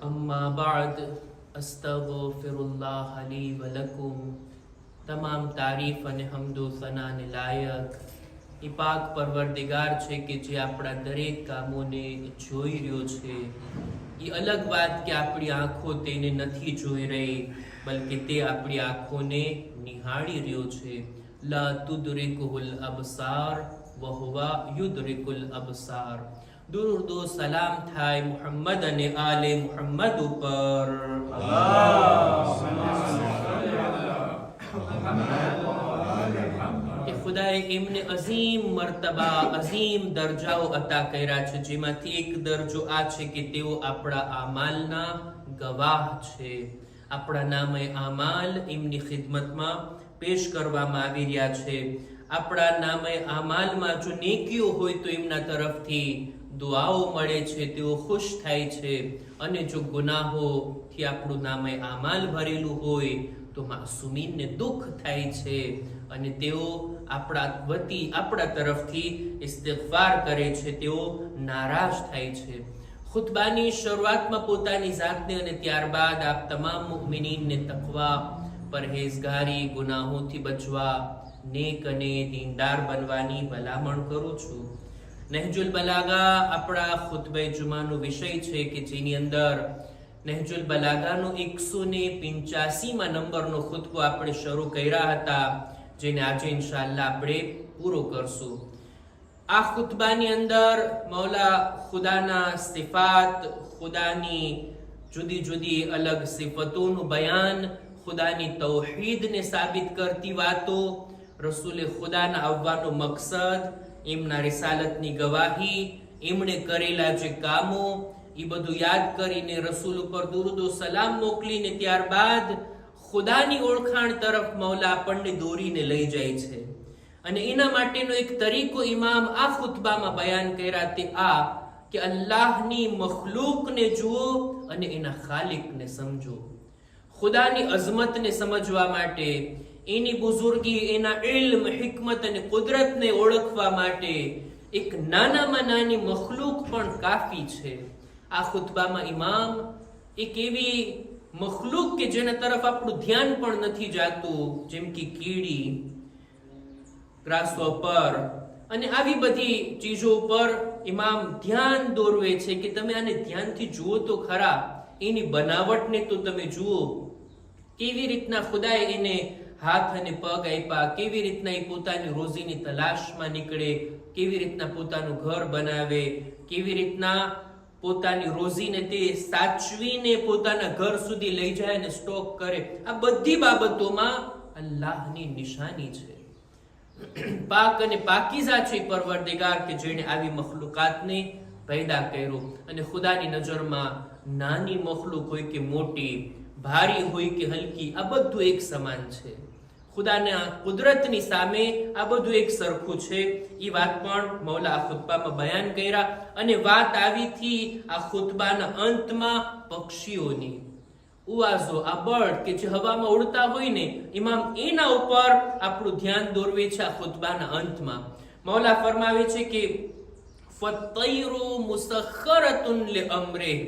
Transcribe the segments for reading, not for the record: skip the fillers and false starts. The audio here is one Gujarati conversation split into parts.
अम्मा बाद अस्तगफिरुल्लाह ली व लकुम। તમામ તારીફ અને હમદો સનાને લાયક એ પાક પરવરદિગાર છે કે જે આપણા દરેક કામોને જોઈ રહ્યો છે। એ અલગ વાત કે આપણી આંખો તેને નથી જોઈ રહી, બલકે તે આપણી આંખોને નિહાળી રહ્યો છે। લા તુદરિકુલ અબસાર વ હુવા યુદરિકુલ અબસાર। દુરુદો સલામ થાય મુહમ્મદ અને આલે મુહમ્મદ ઉપર। કે ખુદાએ એમને અઝીમ મર્તબા, અઝીમ દરજાઓ અતા કર્યા છે, જેમાંથી એક દરજો આ છે કે તેઓ આપણા આમાલના ગવાહ છે। આપણા નામે આમાલ એમની ખિદમતમાં પેશ કરવામાં આવી રહ્યા છે। આપણા નામે આમાલમાં જો નેકીઓ હોય તો એમના તરફથી દુઆઓ મળે છે, તેઓ ખુશ થાય છે, અને જો ગુનાહોથી આપણું નામે આમાલ ભરેલું હોય તો માસૂમીનને દુઃખ થાય છે, અને તેઓ આપણા તરફથી ઇસ્તિગફાર કરે છે, તેઓ નારાજ થાય છે। ખુતબાની શરૂઆતમાં પોતાની જાતને અને ત્યારબાદ આપ તમામ મુમિનીનને તકવા, પરહેઝગારી, ગુનાહોથી બચવા, નેક અને દીનદાર બનવાની ભલામણ કરું છું। નહજુલ બલાગા આપણા ખુતબે જુમાનો વિષય છે કે જેની અંદર નહજુલ બલાગાનો 185મા નંબરનો ખુતબો આપણે શરૂ કર્યા હતા, જેને આજે ઇન્શાઅલ્લાહ આપણે પૂરો કરશું। આ ખુતબાની અંદર મૌલા ખુદાના સિફાત, ખુદાની જુદી જુદી અલગ સિફતોનું બયાન, ખુદાની તૌહીદને સાબિત કરતી વાતો, રસૂલે ખુદાના આવવાનો મકસદ, એમના રિસાલતની ગવાહી, એમણે કરેલા જે કામો, એ બધું યાદ કરીને રસૂલ ઉપર દુરૂદો સલામ મોકલીને ત્યારબાદ ખુદાની ઓળખાણ તરફ મૌલા આપણને દોરીને લઈ જાય છે। અને એના માટેનો એક તરીકો ઇમામ આ ખુતબામાં બયાન કર્યા, તે આ કે અલ્લાહની મખલૂકને જુઓ અને એના ખાલિકને સમજો। ખુદાની અઝમતને સમજવા માટે, એની બુઝુર્ગી, એના ઇલ્મ, હિકમત અને કુદરતને ઓળખવા માટે એક નાનામાં નાની મખલૂક પણ કાફી છે। આ ખુતબામાં ઇમામ એક એવી મખલૂક કે જેના તરફ આપણું ધ્યાન પણ નથી જાતું, જેમ કે કીડી, ગ્રાસહોપર અને આવી બધી ચીજો પર ઇમામ ધ્યાન દોરવે છે કે તમે આને ધ્યાનથી જુઓ તો ખરા, એની બનાવટને તો તમે જુઓ, કેવી રીતના ખુદાએ એને હાથ અને પગ આપ્યા, કેવી રીતના એ પોતાની રોજીની તલાશમાં નીકળે, કેવી રીતના પોતાનું ઘર બનાવે, કેવી રીતના પોતાની રોજીને તે સાચવીને પોતાના ઘર સુધી લઈ જાય અને સ્ટોક કરે। આ બધી બાબતોમાં અલ્લાહની નિશાની છે। પાક અને પાકીઝા છે પરવરદિગાર કે જેણે આવી મખલુકાતને પેદા કર્યો, અને ખુદાની નજરમાં નાની મખલુક હોય કે મોટી, ભારી હોય કે હલકી, આ બધું એક સમાન છે। ખુદાના કુદરતની સામે આ બધું એક સરખું છે। એ વાત પણ મૌલા આ ખુતબામાં બયાન કર્યા, અને વાત આવી થી આ ખુતબાના અંતમાં પક્ષીઓની ઉવાજો, આ બર્ડ કે જે હવામાં ઉડતા હોય ને, ઇમામ એના ઉપર આપણું ધ્યાન દોરવે છે। આ ખુતબાના અંતમાં મૌલા ફરમાવે છે કે ફતૈરુ મુસખ્ખરતુન લિઅમ્રિહ,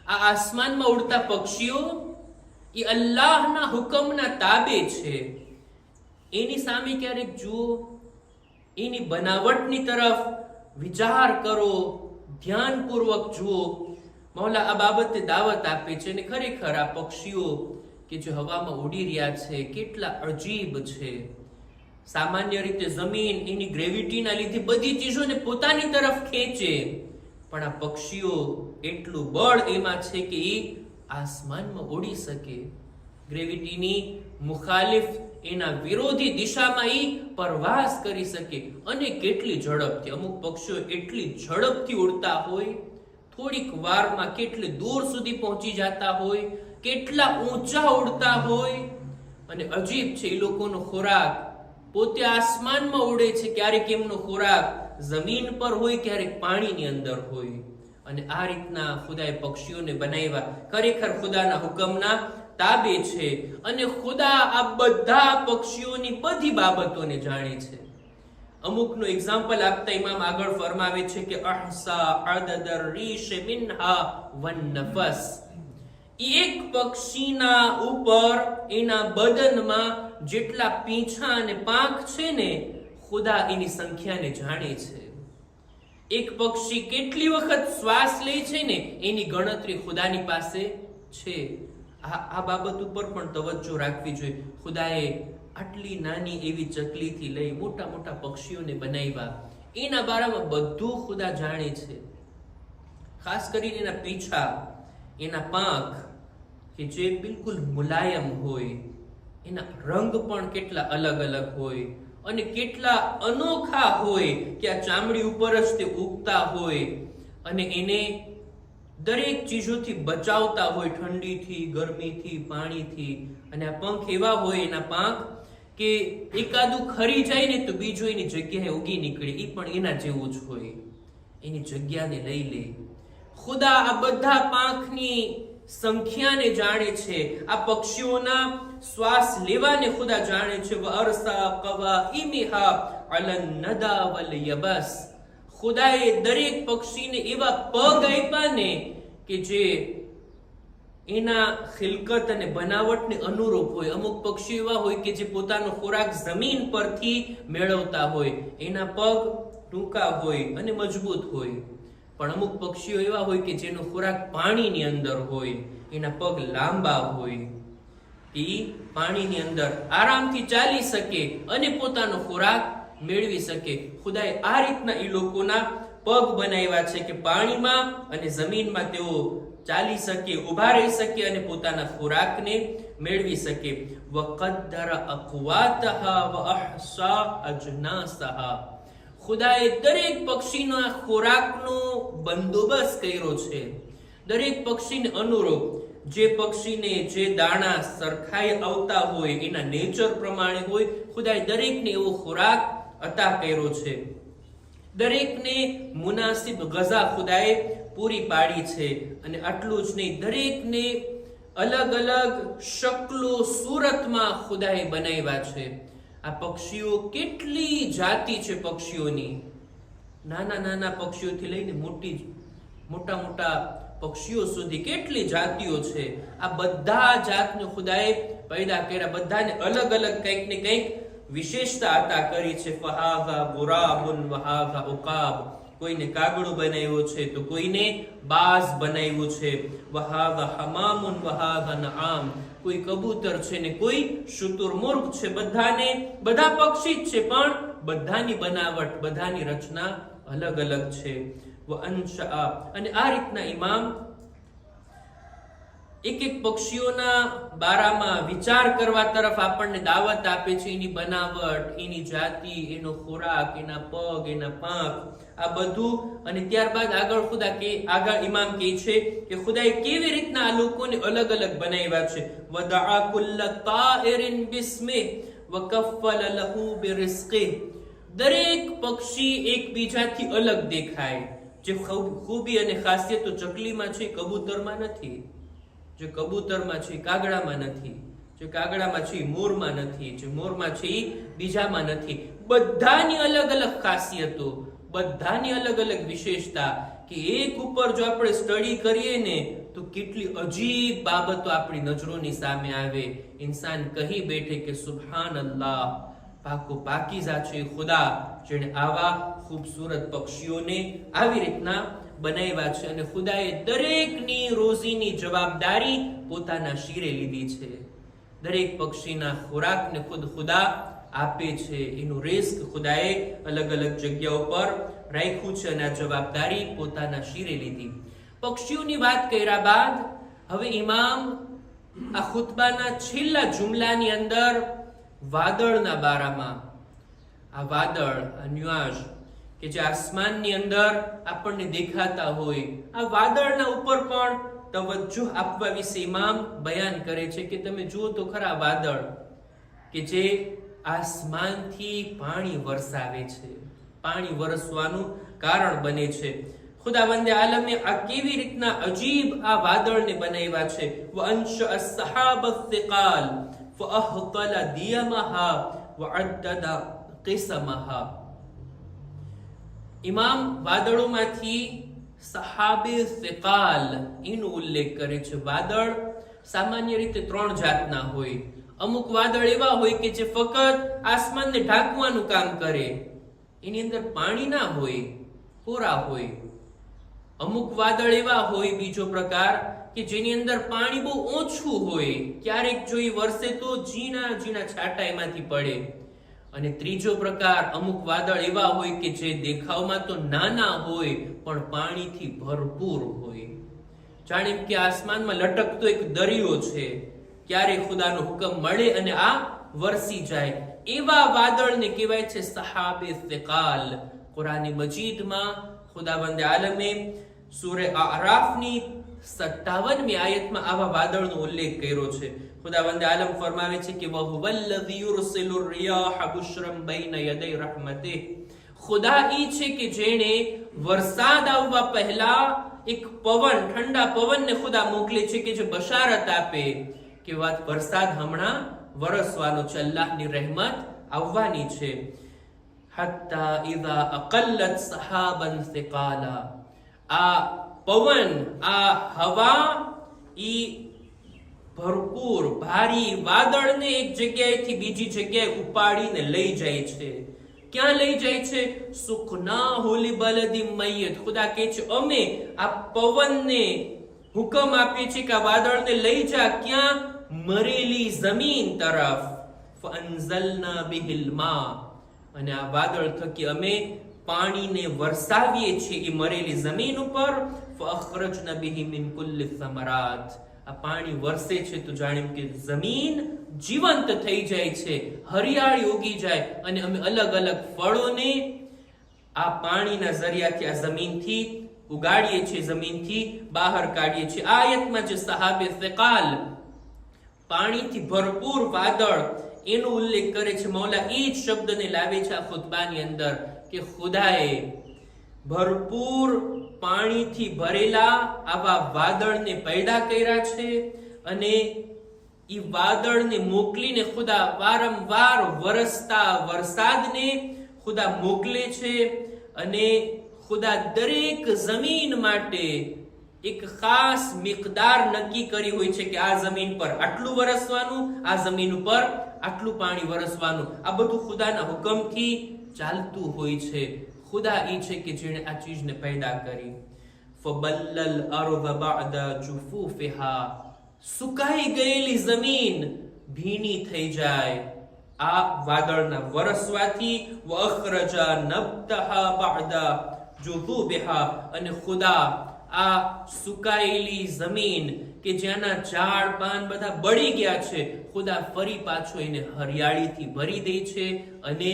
આ આસમાનમાં ઉડતા પક્ષીઓ એ અલ્લાહના હુકમના તાબે છે। એની સામે ક્યારેક જુઓ, એની બનાવટની તરફ વિચાર કરો, ધ્યાનપૂર્વક જુઓ। મૌલા આ બાબતે દાવત આપે છે, અને ખરેખર આ પક્ષીઓ કે જે હવામાં ઉડી રહ્યા છે કેટલા અજીબ છે। સામાન્ય રીતે જમીન એની ગ્રેવિટીના લીધે બધી ચીજોને પોતાની તરફ ખેંચે, પણ આ પક્ષીઓ એટલું બળ એમાં છે કે એ આસમાનમાં ઉડી શકે, ગ્રેવિટીની મુખાલિફ, એના વિરોધી દિશામાં એ પરવાસ કરી શકે, અને કેટલી ઝડપથી। અમુક પક્ષીઓ એટલી ઝડપથી ઉડતા હોય, થોડીક વારમાં કેટલે દૂર સુધી પહોંચી જતા હોય, કેટલા ઊંચા ઉડતા હોય, અને અજીબ છે એ લોકોનો ખોરાક પોતે આસમાનમાં ઉડે છે, ક્યારેક એમનો ખોરાક જમીન પર હોય, ક્યારેક પાણીની અંદર હોય। અને આ રીતના ખુદાએ પક્ષીઓને બનાવ્યા, ખરેખર ખુદાના હુકમના તાબે છે, અને ખુદા આ બધા પક્ષીઓની બધી બાબતોને જાણે છે। અમુકનું એક્ઝામ્પલ આપતા ઇમામ આગળ ફરમાવે છે કે અહસા અદદ રીશ મિનહા વન નફસ, એક પક્ષીના ઉપર એના બદનમાં જેટલા પીંછા અને પાંખ છે ને, ખુદા એની સંખ્યાને જાણે છે. એક પક્ષી કેટલી વખત શ્વાસ લે છે ને, એની ગણતરી ખુદાની પાસે છે. આ બાબત ઉપર પણ તવજ્જો રાખવી જોઈએ. ખુદાએ આટલી નાની એવી ચકલીથી લઈ મોટા મોટા પક્ષીઓને બનાવ્યા, એના બારામાં બધું ખુદા જાણે છે. ખાસ કરીને એના પીંછા, એના પાંખ કે જે બિલકુલ મુલાયમ હોય, એના રંગ પણ કેટલા અલગ અલગ હોય અને કેટલા અનોખા હોય કે આ ચામડી ઉપર જ તે ઉગતા હોય અને એને દરેક ચીજોથી બચાવતા હોય, ઠંડીથી, ગરમીથી, પાણીથી. અને આ પંખ એવા હોય એના પાંખ કે એકાદું ખરી જાય ને તો બીજું એની જગ્યાએ ઉગી નીકળે, એ પણ એના જેવું જ હોય, એની જગ્યાને લઈ લે. ખુદા આ બધા પાંખની સંખ્યાને જાણે છે. આ પક્ષીઓના શ્વાસ લેવાને ખુદા જાણે છે. વઅરસા કવાઇમિહા અલન નદા વલ યબસ. ખુદાએ દરેક પક્ષીને એવા પગ આપ્યા ને કે જે એના ખિલકત અને બનાવટને અનુરૂપ હોય. અમુક પક્ષીઓ એવા હોય કે જે પોતાનો ખોરાક જમીન પરથી મેળવતા હોય, એના પગ ટૂંકા હોય અને મજબૂત હોય. પણ અમુક પક્ષીઓ એવા હોય કે જેનો ખોરાક પાણીની અંદર હોય, એના પગ લાંબા હોય, એ પાણીની અંદર આરામથી ચાલી શકે અને પોતાનો ખોરાક મેળવી શકે. ખુદાએ આ રીતના એ લોકોના પગ બનાવ્યા છે કે પાણીમાં અને જમીનમાં તેઓ ચાલી શકે, ઉભા રહી શકે અને પોતાના ખોરાકને મેળવી શકે. વકદ્દર અકવાતહા વઅહસા અજનાસહા. ખુદાએ દરેક પક્ષીના ખોરાકનો બંદોબસ્ત કર્યો છે. દરેક પક્ષીને અનુરૂપ જે પક્ષીને જે દાણા સરખાઈ આવતા હોય, એના નેચર પ્રમાણે હોય, ખુદાએ દરેકને એવો ખોરાક અતા કર્યો છે. દરેકને મુનાસિબ ગઝા ખુદાએ પૂરી પાડી છે. અને આટલું જ નહીં, દરેકને અલગ અલગ શક્લો સુરતમાં ખુદાએ બનાવ્યા છે. આ પક્ષીઓ કેટલી જાતિ છે પક્ષીઓની, નાના નાના પક્ષીઓથી લઈને મોટા મોટા પક્ષીઓ સુધી કેટલી જાતિઓ છે. આ બધા જાતને ખુદાએ પેદા કર્યા. બધાને અલગ અલગ કંઈક ને કંઈક વિશેષતા અતા કરી છે. ફહાઝા ગુરાબુન વહાઝા ઉકાબ. કોઈને કાગડો બનાવ્યો છે તો કોઈને બાઝ બનાવ્યું છે. વહાઝા હમામુન વહાઝા નઆમ. કોઈ કબૂતર છે ને કોઈ શુતુરમુર્ગ છે. બધા પક્ષી જ છે, પણ બધાની બનાવટ, બધાની રચના અલગ અલગ છે. વઅન્શઅ. અને આ રીતના ઇમામ એક એક પક્ષીઓના બારામાં વિચાર કરવા તરફ આપણને દાવત આપે છે. એની બનાવટ, એની જાતિ, એનો ખોરાક, એના પગ, એના પાંખ, આ બધું. અને ત્યારબાદ આગળ ઇમામ કહે છે કે ખુદાએ કેવી રીતના આ લોકોને અલગ અલગ બનાવ્યા છે. વદઅ કુલ્લ તાઇરિન બિસ્મિહ વકફલ લહુ બિરિઝ્કિહ. દરેક પક્ષી એકબીજાથી અલગ દેખાય. જે ખૂબી અને ખાસિયત તો ચકલીમાં છે, કબૂતરમાં નથી. જે કબૂતરમાં છે કાગડામાં નથી. જે કાગડામાં છે મોરમાં નથી. જે મોરમાં છે બીજામાં નથી. બધાની અલગ અલગ ખાસિયતો, બધાની અલગ અલગ વિશેષતા કે એક ઉપર જો આપણે સ્ટડી કરીએ ને તો કેટલી અજીબ બાબતો આપણી નજરોની સામે આવે. ઇન્સાન કહી બેઠે કે સુબહાનલ્લાહ, પાકો પાકીઝા છે ખુદા, જેણે આવા ખૂબસૂરત પક્ષીઓને આવી રીતના બનાવ્યા છે. અને ખુદાએ દરેકની રોજીની જવાબદારી પોતાના શિરે લીધી છે. દરેક પક્ષીના ખોરાકને ખુદા આપે છે. એનું રિસ્ક ખુદાએ અલગ અલગ જગ્યાઓ પર રાખ્યું છે અને આ જવાબદારી પોતાના શિરે લીધી. પક્ષીઓની વાત કર્યા બાદ હવે ઇમામ આ ખુતબાના છેલ્લા જુમલાની અંદર વાદળના બારામાં, આ વાદળ, આ ન્યુઆજ કે જે આસમાનની અંદર આપણને દેખાતા હોય, આ વાદળના ઉપર પણ તવજ્જો આપવા વિશે ઇમામ બયાન કરે છે કે તમે જુઓ તો ખરા વાદળ કે જે આસમાનથી પાણી વરસાવે છે, પાણી વરસવાનું કારણ બને છે. ખુદાવંદે આલમે આ કેવી રીતના અજીબ આ વાદળને બનાવ્યા છે. વઅન્શઅ અસ્સહાબ અસ્સિકાલ ફઅહતલ દિયમહા વઅદ્દદ qisamહા. ઇમામ વાદળોમાંથી સહાબે સિકાલ એનો ઉલ્લેખ કરે છે. વાદળ સામાન્ય રીતે 3 જાતના હોય. અમુક વાદળ એવા હોય કે જે ફક્ત આસમાનને ઢાંકવાનું કામ કરે, એની અંદર પાણી ના હોય, કોરા હોય. અમુક વાદળ એવા હોય બીજો પ્રકાર કે જેની અંદર પાણી બહુ ઓછું હોય, ક્યારેક જોઈ વર્ષે તો ઝીણા ઝીણા છાંટા એમાંથી પડે. અને ત્રીજો પ્રકાર અમુક વાદળ એવા હોય કે જે દેખાવમાં તો નાના હોય પણ પાણીથી ભરપૂર હોય. જાણે કે આસમાનમાં લટકતો એક દરિયો છે, ક્યારે ખુદાનો હુકમ મળે અને આ વરસી જાય. એવા વાદળને કહેવાય છે સહાબે સિકાલ. કુરાન મજીદમાં ખુદાવંદ આલમે સૂરે આરાફની 57મી આયતમાં આવા વાદળનો ઉલ્લેખ કર્યો છે. ખુદાવંદ આલમ ફરમાવે છે કે વહુવલ્લઝી યુરસિલુ રિયાહ બુશરમ બૈન યદય રહમતિહ. ખુદા ઈ છે કે જેણે વરસાદ આવવા પહેલા એક પવન, ઠંડા પવનને ખુદા મોકલે છે કે જે બશારત આપે કે વરસાદ હમણાં વરસવાનો છે, અલ્લાહની રહેમત આવવાની છે. હત્તા ઇઝા અકલ્લત સહાબન સિકાલા. આ પવન, આ હવા ઈ ભરપૂર ભારી વાદળને એક જગ્યાએથી બીજી જગ્યાએ ઉપાડીને લઈ જાય છે. ક્યાં લઈ જાય છે? સુકનાહુ લિબલદિન મય્યત. ખુદા કહે છે અમે આ પવનને હુકમ આપીએ છીએ કે આ વાદળને લઈ જા ક્યાં? મરેલી જમીન તરફ. ફઅન્ઝલના બિહિલ મા. અને આ વાદળ થકી અમે પાણીને વરસાવીએ છીએ એ મરેલી જમીન ઉપર. ફઅખરજના બિહી મિન કુલ્લિ સમરાત. આ પાણી વરસે છે તો જાણ્યું કે જમીન જીવંત થઈ જાય છે, હરિયાળી ઉગી જાય અને અમે અલગ અલગ ફળોને આ પાણીના જરિયાથી આ જમીનથી ઉગાડીએ છીએ, જમીનથી બહાર કાઢીએ છીએ. આ આયતમાં જે સહાબે સિકાલ, પાણીથી ભરપૂર વાદળ, એનો ઉલ્લેખ કરે છે. મૌલા એ જ શબ્દને લાવે છે આ ખુતબાની અંદર કે ખુદાએ ભરપૂર પાણીથી ભરેલા આવા વાદળને પેદા કર્યા છે અને ઈ વાદળને મોકલીને ખુદા વારંવાર વરસતા વરસાદને ખુદા મોકલે છે. અને ખુદા દરેક જમીન માટે એક ખાસ મિકદાર નક્કી કરી હોય છે કે આ જમીન પર આટલું વરસવાનું, આ જમીન ઉપર આટલું પાણી વરસવાનું. આ બધું ખુદાના હુકમથી ચાલતું હોય છે. ખુદા ઈ છે કે જેણે આ ચીજને પેદા કરી. ફબલ્લલ અર્દ બઅદા જુફૂફિહા. સુકાઈ ગયેલી જમીન ભીની થઈ જાય આ વાદળના વરસવાથી. વઅખરજા નબતહા બઅદા જુફૂફિહા. અને ખુદા આ સુકાયેલી જમીન કે જેના ઝાડ પાન બધા બળી ગયા છે, ખુદા ફરી પાછો એને હરિયાળીથી ભરી દે છે અને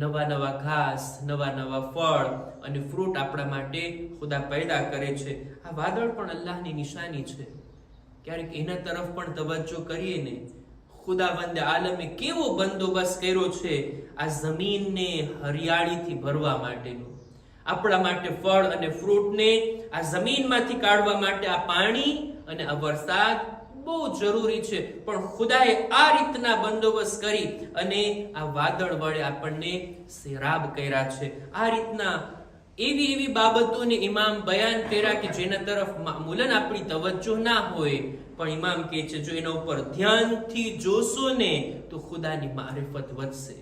નવા નવા ઘાસ, નવા નવા ફળ અને ફ્રૂટ આપણા માટે ખુદા પેદા કરે છે. આ વાદળ પણ અલ્લાહની નિશાની છે. ક્યારેક એના તરફ પણ તવજ્જો કરીએ ને. ખુદાવંદ આલમે કેવો બંદોબસ્ત કર્યો છે આ જમીનને હરિયાળીથી ભરવા માટેનો. આપણા માટે ફળ અને ફ્રૂટને આ જમીનમાંથી કાઢવા માટે આ પાણી અને આ વરસાદ બહુ જરૂરી છે. પણ ખુદાએ આ રીતના બંદોબસ્ત કરી અને આ વાદળ વડે આપણને સેરાબ કર્યા છે. આ રીતના એવી એવી બાબતોને ઇમામ બયાન કર્યા કે જેના તરફ મામૂલન આપણી તવજ્જો ના હોય, પણ ઇમામ કહે છે જો એના ઉપર ધ્યાનથી જોશો ને તો ખુદાની મારિફત વધશે.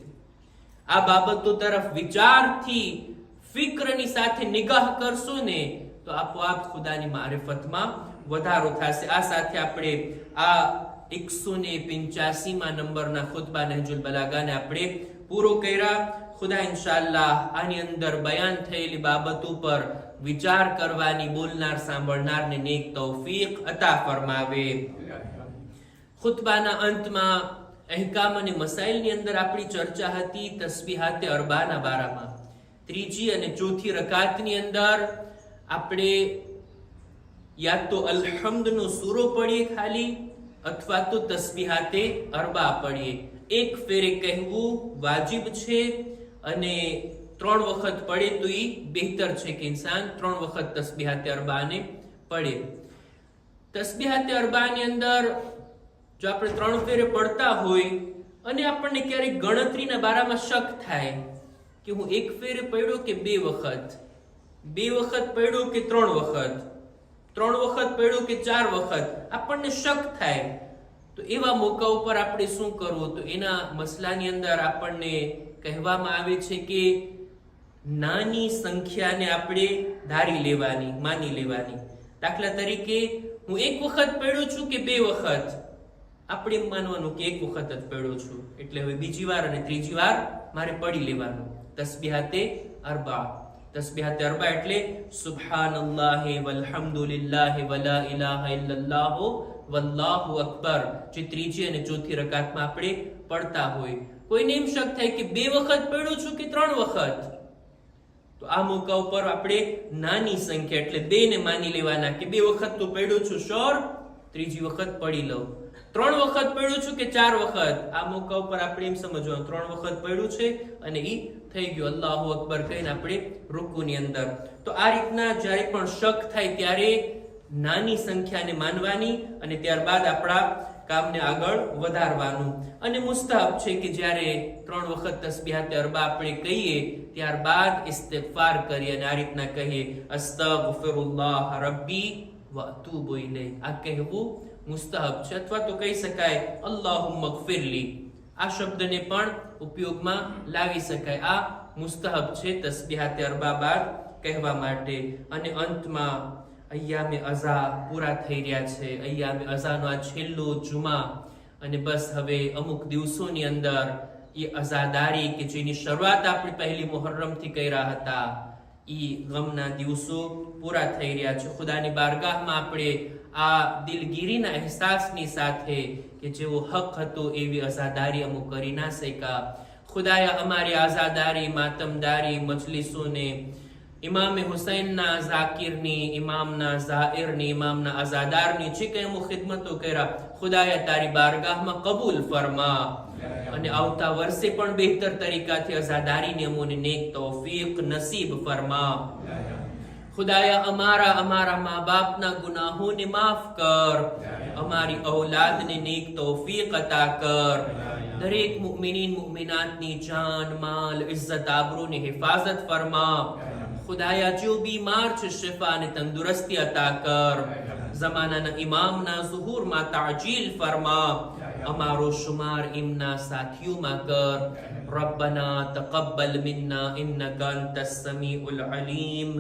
આ બાબતો તરફ વિચારથી, ફિક્રની સાથે નિગાહ કરશો ને તો આપોઆપ ખુદાની મારિફતમાં વધારો થશે. આ સાથે આપણે આ 185માં નંબરના ખુતબા નહજુલ બલાગાને આપણે પૂરો કર્યા. ખુદા ઇન્શાઅલ્લાહ આની અંદર બયાન થયેલી બાબતો પર વિચાર કરવાની બોલનાર સાંભળનારને નેક તૌફીક અતા ફરમાવે. ખુતબાના અંતમાં અહેકામ અને મસાઇલની અંદર આપણી ચર્ચા હતી તસ્બીહાતે અરબાના બારામાં. ત્રીજી અને ચોથી રકાતની અંદર આપણે યા તો અલહમ્દનો સૂરો પડીએ ખાલી અથવા તો તસ્બીહાતે અરબા પડીએ. એક ફેરે કહેવું વાજિબ છે અને 3 વખત પડે તો ઈ બહેતર છે કે ઇન્સાન 3 વખત તસ્બીહાતે અરબાને પડે. તસ્બીહાતે અરબાની અંદર જો આપણે 3 ફેરે પડતા હોય અને આપણને ક્યારેક ગણતરીના બારામાં શક થાય કે હું 1 ફેરે પડ્યો કે 2 વખત, 2 વખત પડ્યો કે 3 વખત, 3 વખત પડ્યું કે 4 વખત, આપણને શક થાય. તો એવા મોકા ઉપર આપણે શું કરવું? તો એના મસલાની અંદર આપણને કહેવામાં આવે છે કે નાની સંખ્યાને આપણે ધારી લેવાની, માની લેવાની. દાખલા તરીકે હું 1 વખત પડ્યો છું કે 2 વખત, આપણે એમ માનવાનું કે 1 વખત જ પડ્યો છું, એટલે હવે બીજી વાર અને ત્રીજી વાર મારે પડી લેવાનું. તસ્બીહાતે અરબા. તસ્બીહાતે અરબા એટલે સુબહાનલ્લાહી વલહમદુલિલ્લાહી વલા ઇલાહા ઇલ્લલ્લાહ વલ્લાહુ અકબર, જે ત્રીજી અને ચોથી રકાતમાં આપણે પડતા હોય. કોઈને એમ શક થાય કે 2 વખત પડ્યો છું કે 3 વખત, તો આ મોકા ઉપર આપણે નાની સંખ્યા એટલે 2 ને માની લેવાના કે 2 વખત તો પડ્યો છું શ્યોર, ત્રીજી વખત પડી લઉં. 3 વખત પડ્યું છું કે 4 વખત, આ મોકા ઉપર આપણે એમ સમજવાનું 3 વખત પડ્યું છે અને ઈ થઈ ગયું. અલ્લાહુ અકબર કહીને આપણે રૂકુની અંદર. તો આ રીતના જ્યારે પણ શક થાય ત્યારે નાની સંખ્યાને માનવાની અને ત્યારબાદ આપણા કામને આગળ વધારવાનું. અને મુસ્તાહબ છે કે જ્યારે 3 વખત તસ્બીહાતે અરબા આપણે કહીએ ત્યારબાદ ઇસ્તિગફાર કરીએ અને આ રીતના કહીએ અસ્તગફિરુલ્લાહ રબ્બી વ અતૂબુ ઇલૈહ. આ કહેવું મુસ્તાહબ છે. અથવા તો કહી શકાય અલ્લાહુમ્મા ગફિરલી, આ શબ્દને પણ ઉપયોગમાં લાવી શકાય. આ મુસ્તાહબ છે તસ્બીહાતે અરબા બાદ કહેવા માટે. અને અંતમાં અય્યામે અઝા પૂરા થઈ રહ્યા છે. અય્યામે અઝાનો આ છેલ્લો જુમા, અને બસ હવે અમુક દિવસોની અંદર એ અઝાદારી કે જેની શરૂઆત આપણે પહેલી મુહર્રમ થી કર્યા હતા, ઈ ગમના દિવસો પૂરા થઈ રહ્યા છે. ખુદાની બારગાહમાં આપણે આ દિલગીરીના અહેસાસની સાથે કે જેવો હક હતો એવી અઝાદારી અમુક કરી ના શક્યા. ખુદાએ અમારી આઝાદારી, માતમદારી મજલિસોને ઇમામે હુસૈનના ઝાકિરની, ઇમામના ઝાઇરની, ઇમામના આઝાદારની જે કંઈ અમુક ખિદમતો કર્યા, ખુદાએ તારી બારગાહમાં કબૂલ ફરમા. અને આવતા વર્ષે પણ બહેતર તરીકાથી અઝાદારીની અમોને નેક તૌફીક નસીબ ફરમા. ખુદાયા અમારા મા બાપના ગુનાહોને માફ કર, અમારી ઔલાદને નેક તૌફીક અતા કર. દરેક મુમિનીન મુમિનાતની જાન, માલ, ઇઝ્ઝત, આબરૂની હિફાજત ફરમા. ખુદાયા જો બીમાર છે શિફા અને તંદુરસ્તી અતા કર. ઝમાનાના ઇમામના ઝુહુરમાં તાજીલ ફરમા. અમારો શુમાર ઇમના સાથીઓમાં કર. રબ્બના તaqabbal મિન્ના ઇન્નકા અંતસ સમીઉલ અલીમ.